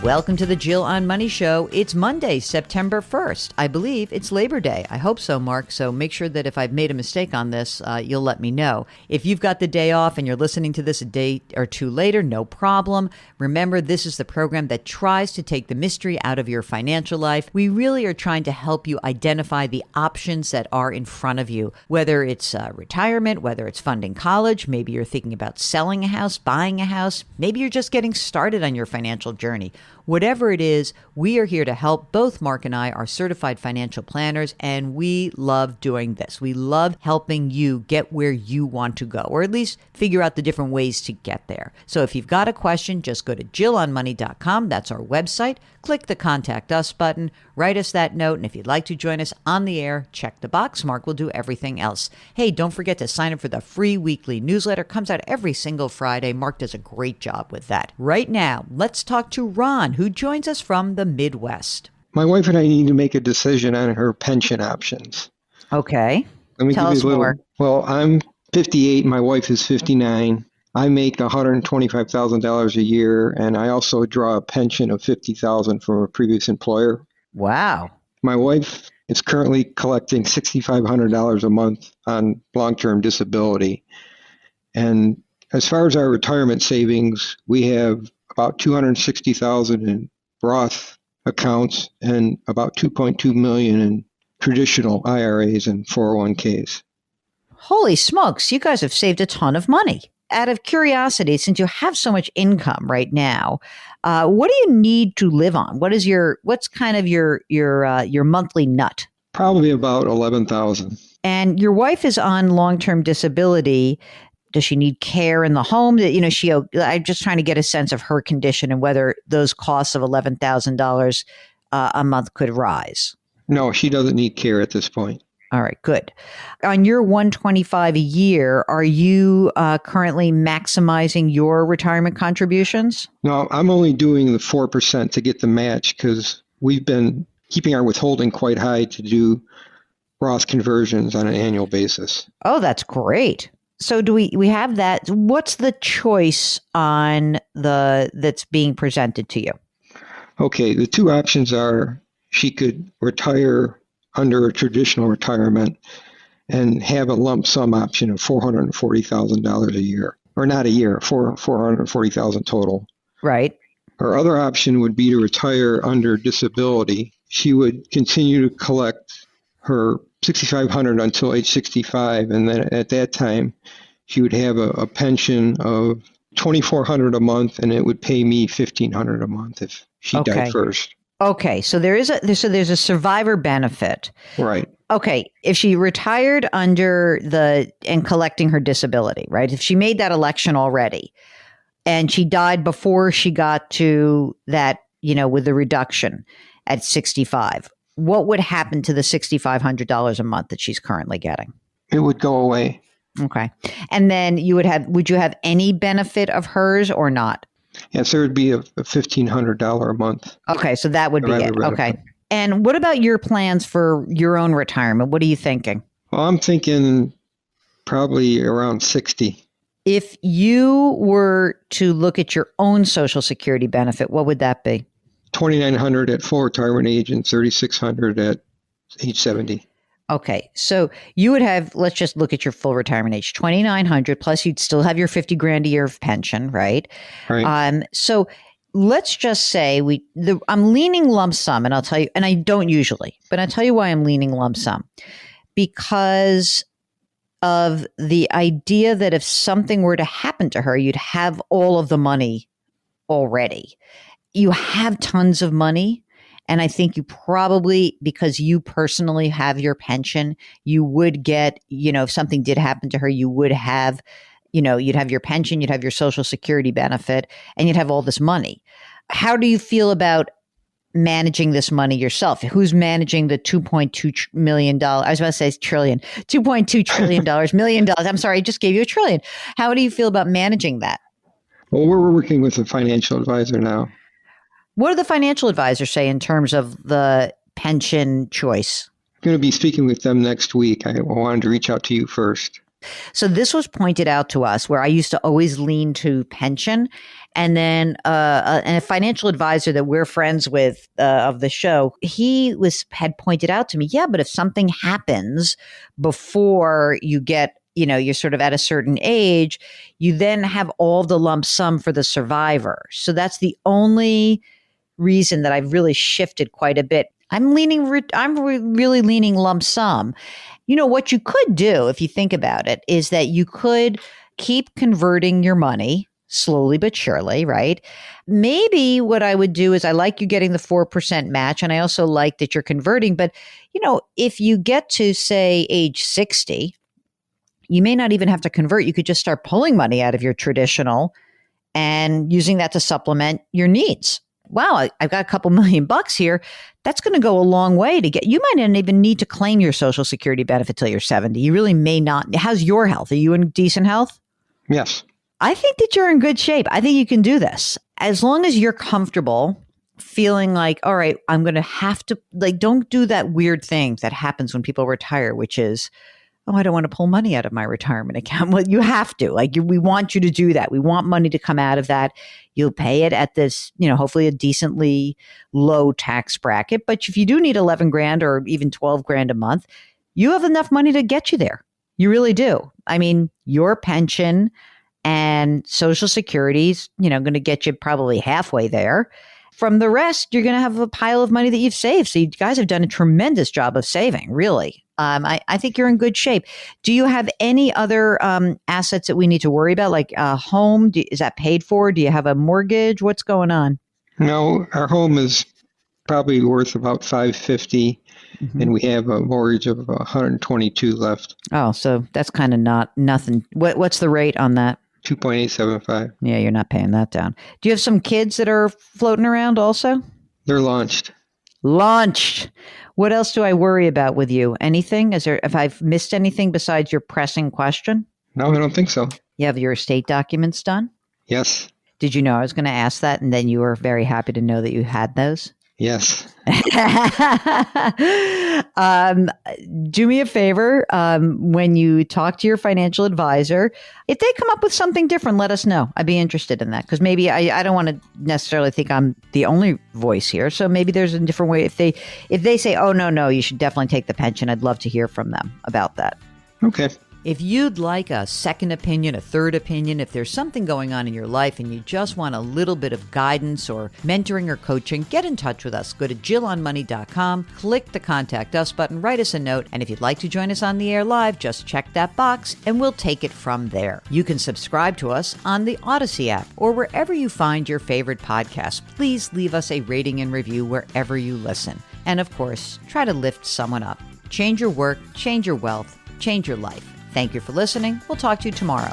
Welcome to the Jill on Money Show. It's Monday, September 1st. I believe it's Labor Day. I hope so, Mark. So make sure that if I've made a mistake on this, you'll let me know. If you've got the day off and you're listening to this a day or two later, no problem. Remember, this is the program that tries to take the mystery out of your financial life. We really are trying to help you identify the options that are in front of you, whether it's retirement, whether it's funding college, maybe you're thinking about selling a house, buying a house, maybe you're just getting started on your financial journey. Whatever it is, we are here to help. Both Mark and I are certified financial planners, and we love doing this. We love helping you get where you want to go, or at least figure out the different ways to get there. So if you've got a question, just go to jillonmoney.com. That's our website. Click the Contact Us button, write us that note, and if you'd like to join us on the air, check the box. Mark will do everything else. Hey, don't forget to sign up for the free weekly newsletter. Comes out every single Friday. Mark does a great job with that. Right now, let's talk to Ron, who joins us from the Midwest. My wife and I need to make a decision on her pension options. Okay. Let me Tell give us you a little. more. Well, I'm 58. My wife is 59. I make $125,000 a year, and I also draw a pension of $50,000 from a previous employer. Wow. My wife is currently collecting $6,500 a month on long-term disability. And as far as our retirement savings, we have about $260,000 in Roth accounts and about $2.2 million in traditional IRAs and 401ks. Holy smokes, you guys have saved a ton of money. Out of curiosity, since you have so much income right now, what do you need to live on? What's kind of your monthly nut? Probably about $11,000. And your wife is on long-term disability. Does she need care in the home? I'm just trying to get a sense of her condition and whether those costs of $11,000 a month could rise. No, she doesn't need care at this point. All right, good. On your $125 a year, are you currently maximizing your retirement contributions? No, I'm only doing the 4% to get the match because we've been keeping our withholding quite high to do Roth conversions on an annual basis. Oh, that's great. So do we have that? What's the choice on that's being presented to you? Okay, the two options are she could retire under a traditional retirement and have a lump sum option of $440,000 a year, or not a year, $440,000 total. Right. Her other option would be to retire under disability. She would continue to collect her $6,500 until age 65, and then at that time, she would have a pension of $2,400 a month, and it would pay me $1,500 a month if she died first. Okay, so there's a survivor benefit. Right. Okay, if she retired under and collecting her disability, right? If she made that election already and she died before she got to that, with the reduction at 65, what would happen to the $6,500 a month that she's currently getting? It would go away. Okay. And then would you have any benefit of hers or not? Yes, there would be a $1,500 a month. Okay, so that would be it. Okay. And what about your plans for your own retirement? What are you thinking? Well, I'm thinking probably around 60. If you were to look at your own Social Security benefit, what would that be? $2,900 at full retirement age and $3,600 at age 70. Okay, so you would have, let's just look at your full retirement age, $2,900 plus you'd still have your $50,000 a year of pension, right? Right. So let's just say I'm leaning lump sum, and I'll tell you, and I don't usually, but I'll tell you why I'm leaning lump sum. Because of the idea that if something were to happen to her, you'd have all of the money already. You have tons of money. And I think you probably, because you personally have your pension, you would get, if something did happen to her, you would have, you'd have your pension, you'd have your Social Security benefit, and you'd have all this money. How do you feel about managing this money yourself? Who's managing the $2.2 million? I was about to say trillion, $2.2 trillion, million dollars. I'm sorry, I just gave you $1 trillion. How do you feel about managing that? Well, we're working with a financial advisor now. What do the financial advisors say in terms of the pension choice? I'm going to be speaking with them next week. I wanted to reach out to you first. So this was pointed out to us where I used to always lean to pension. And then and a financial advisor that we're friends with of the show, he had pointed out to me, yeah, but if something happens before you get, you're sort of at a certain age, you then have all the lump sum for the survivor. So that's the only reason that I've really shifted quite a bit. I'm really leaning lump sum. What you could do, if you think about it, is that you could keep converting your money slowly but surely, right? Maybe what I would do is I like you getting the 4% match, and I also like that you're converting. But, if you get to, say, age 60, you may not even have to convert. You could just start pulling money out of your traditional and using that to supplement your needs. Wow, I've got a couple $1,000,000 here. That's going to go a long way to get. You might not even need to claim your Social Security benefit till you're 70. You really may not. How's your health? Are you in decent health? Yes. I think that you're in good shape. I think you can do this. As long as you're comfortable feeling like, all right, I'm going to have to, don't do that weird thing that happens when people retire, which is, oh, I don't want to pull money out of my retirement account. Well, you have to. We want you to do that. We want money to come out of that. You'll pay it at this, hopefully a decently low tax bracket. But if you do need 11 grand or even 12 grand a month, you have enough money to get you there. You really do. I mean, your pension and Social Security's, going to get you probably halfway there. From the rest, you're going to have a pile of money that you've saved. So you guys have done a tremendous job of saving, really. I think you're in good shape. Do you have any other assets that we need to worry about, like a home? Is that paid for? Do you have a mortgage? What's going on? No, our home is probably worth about $550, and we have a mortgage of $122 left. Oh, so that's kind of nothing. What's the rate on that? 2.875. Yeah, you're not paying that down. Do you have some kids that are floating around also? They're launched. Launched. What else do I worry about with you? Anything? If I've missed anything besides your pressing question? No, I don't think so. You have your estate documents done? Yes. Did you know I was going to ask that, and then you were very happy to know that you had those? Yes. Do me a favor. When you talk to your financial advisor, if they come up with something different, let us know. I'd be interested in that, because maybe I don't want to necessarily think I'm the only voice here. So maybe there's a different way. If they say, oh, no, you should definitely take the pension, I'd love to hear from them about that. Okay. If you'd like a second opinion, a third opinion, if there's something going on in your life and you just want a little bit of guidance or mentoring or coaching, get in touch with us. Go to JillOnMoney.com, click the Contact Us button, write us a note, and if you'd like to join us on the air live, just check that box and we'll take it from there. You can subscribe to us on the Odyssey app or wherever you find your favorite podcast. Please leave us a rating and review wherever you listen. And of course, try to lift someone up. Change your work, change your wealth, change your life. Thank you for listening. We'll talk to you tomorrow.